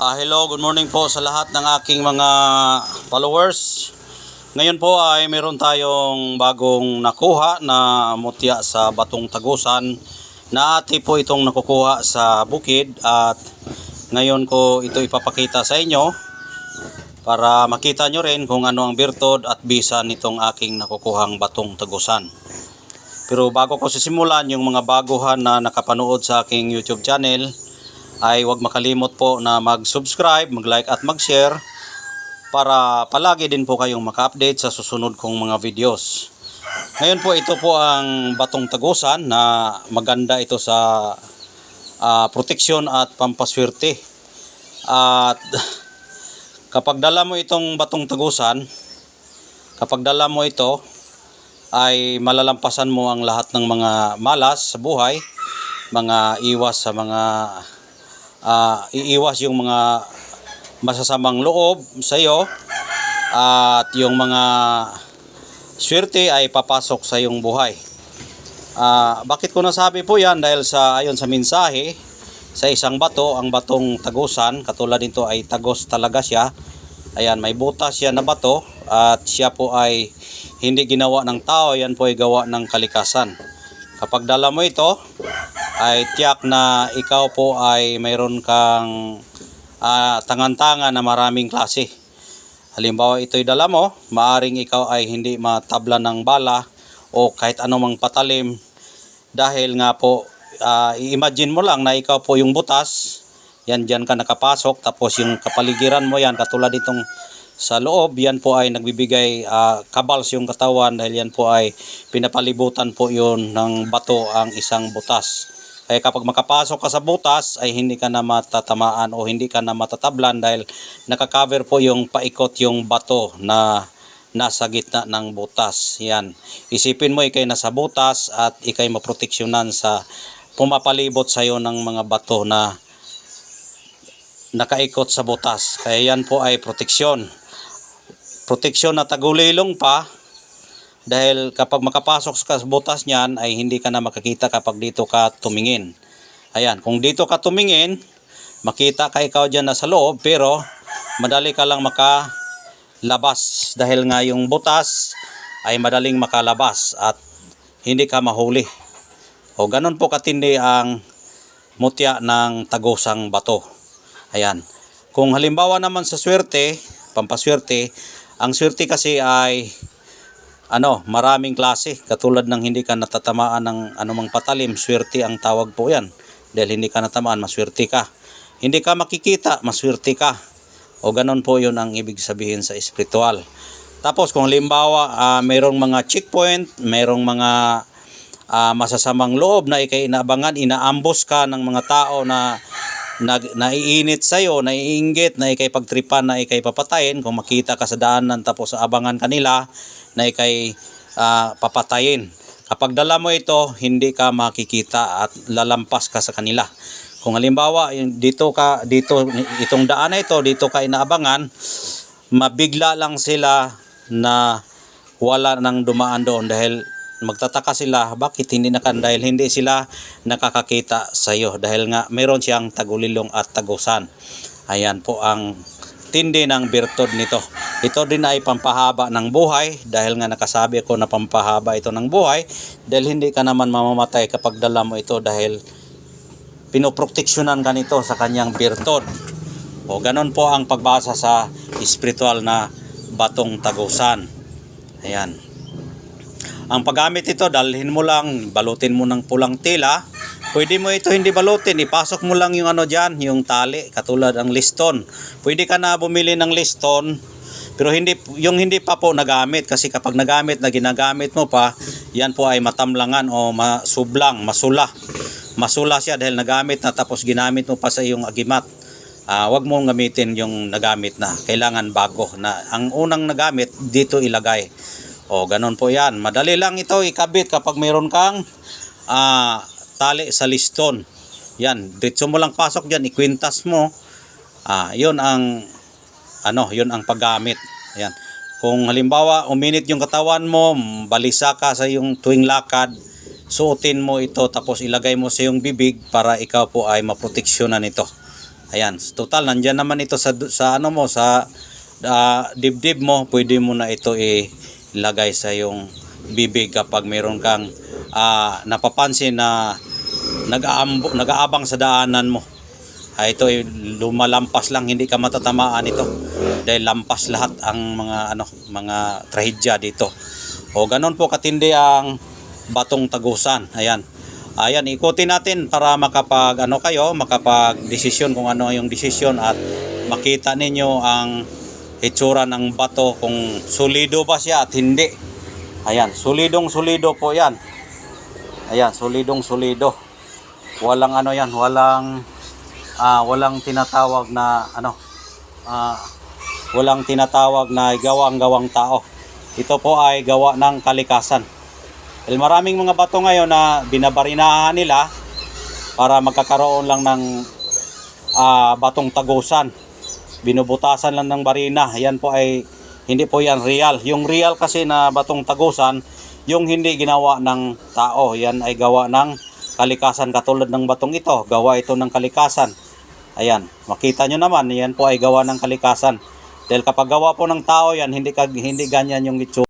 Hello, good morning po sa lahat ng aking mga followers. Ngayon po ay meron tayong bagong nakuha na mutya sa Batong Tagusan na ati po itong nakukuha sa bukid, at ngayon ko ito ipapakita sa inyo para makita nyo rin kung ano ang birtod at bisa nitong aking nakukuhang Batong Tagusan. Pero bago ko sisimulan, yung mga baguhan na nakapanood sa aking YouTube channel ay huwag makalimot po na mag-subscribe, mag-like at mag-share para palagi din po kayong maka-update sa susunod kong mga videos. Ngayon po, ito po ang Batong Tagusan na maganda ito sa proteksyon at pampaswerte. At kapag dala mo itong Batong Tagusan, kapag dala mo ito, ay malalampasan mo ang lahat ng mga malas sa buhay, mga iwas sa mga iiwas yung mga masasamang loob sa iyo, at yung mga swerte ay papasok sa iyong buhay. Bakit ko nasabi po yan? Dahil ayon sa mensahe sa isang bato, ang Batong Tagusan, katulad nito ay tagos talaga siya. Ayan, may butas siya na bato, at siya po ay hindi ginawa ng tao, yan po ay gawa ng kalikasan. Kapag dala mo ito, ay tiyak na ikaw po ay mayroon kang tangan-tangan na maraming klase. Halimbawa, ito'y dala mo, maaring ikaw ay hindi matabla ng bala o kahit anumang patalim, dahil nga po i-imagine mo lang na ikaw po yung butas, yan dyan ka nakapasok, tapos yung kapaligiran mo yan, katulad itong sa loob, yan po ay nagbibigay kabals yung katawan, dahil yan po ay pinapalibutan po yun ng bato ang isang butas. Kaya kapag makapasok ka sa butas ay hindi ka na matatamaan o hindi ka na matatablan, dahil nakakover po yung paikot yung bato na nasa gitna ng butas. Yan. Isipin mo ikay nasa butas at ikay maproteksyonan sa pumapalibot sa iyo ng mga bato na nakaikot sa butas. Kaya yan po ay proteksyon. Proteksyon na tagulilong pa, dahil kapag makapasok ka sa butas niyan ay hindi ka na makakita kapag dito ka tumingin. Ayan, kung dito ka tumingin, makita ka ikaw dyan na sa loob, pero madali ka lang makalabas, dahil nga yung butas ay madaling makalabas at hindi ka mahuli. O ganun po katindi ang mutya ng tagusang bato. Ayan. Kung halimbawa naman sa swerte, pampaswerte, ang swerte kasi ay maraming klase. Katulad ng hindi ka natatamaan ng anumang patalim, swerte ang tawag po yan. Dahil hindi ka natamaan, maswerte ka. Hindi ka makikita, maswerte ka. O ganun po yun ang ibig sabihin sa espiritual. Tapos kung halimbawa mayroong mga checkpoint, mayroong mga masasamang loob na ikay inaabangan, inaambos ka ng mga tao na naiinit sa'yo, naiinggit, na ikay pagtripan, na ikay papatayin. Kung makita ka sa daanan tapos abangan kanila na ikay papatayin, kapag dala mo ito, hindi ka makikita at lalampas ka sa kanila. Kung halimbawa dito itong daan na ito, dito ka inaabangan, mabigla lang sila na wala nang dumaan doon, dahil magtataka sila bakit hindi dahil hindi sila nakakakita sa iyo, dahil nga meron siyang tagulilong at tagusan. Ayan po ang tindi ng birtod nito. Ito din ay pampahaba ng buhay, dahil nga nakasabi ko na pampahaba ito ng buhay, dahil hindi ka naman mamamatay kapag dala mo ito, dahil pinoproteksyonan ka nito sa kanyang birtod. O ganon po ang pagbasa sa espiritual na Batong Tagusan. Ayan. Ang paggamit ito, dalhin mo lang, balutin mo ng pulang tela. Pwede mo ito hindi balutin, ipasok mo lang yung dyan, yung tali, katulad ang liston. Pwede ka na bumili ng liston, pero yung hindi pa po nagamit, kasi kapag nagamit na ginagamit mo pa, yan po ay matamlangan o masublang, masula siya dahil nagamit na tapos ginamit mo pa sa iyong agimat. Wag mong gamitin yung nagamit na, kailangan bago na ang unang nagamit dito ilagay. O ganun po yan, madali lang ito ikabit kapag mayroon kang tali sa liston. Yan, diretso mo lang pasok diyan, ikwintas mo. Yun ang paggamit. Ayan. Kung halimbawa uminit yung katawan mo, balisa ka sa yung tuwing lakad, suotin mo ito tapos ilagay mo sa iyong bibig para ikaw po ay maproteksyonan nito. Ayan, total nandyan naman ito sa ano mo, sa dibdib mo, pwede mo na ito ilagay sa yung bibig kapag mayroon kang napapansin na nag-aabang sa daanan mo. Ito ay lumalampas lang, hindi ka matatamaan ito dahil lampas lahat ang mga trahedya dito. O ganon po katindi ang Batong Tagusan. Ayan. Ayan, ikutin natin para makapag-desisyon kung ano yung desisyon at makita ninyo ang itsura ng bato kung solido ba siya at hindi. Ayan, solidong-solido po 'yan. Ayan, solidong-solido. Walang walang tinatawag na walang tinatawag na gawang tao. Ito po ay gawa ng kalikasan. Dahil maraming mga bato ngayon na binabarinahan nila para magkakaroon lang ng batong tagusan. Binubutasan lang ng barina. Yan po ay hindi po yan real. Yung real kasi na batong tagusan, yung hindi ginawa ng tao. Yan ay gawa ng kalikasan, katulad ng batong ito. Gawa ito ng kalikasan. Ayan, makita nyo naman, yan po ay gawa ng kalikasan. Dahil kapag gawa po ng tao yan, hindi ganyan yung itsura.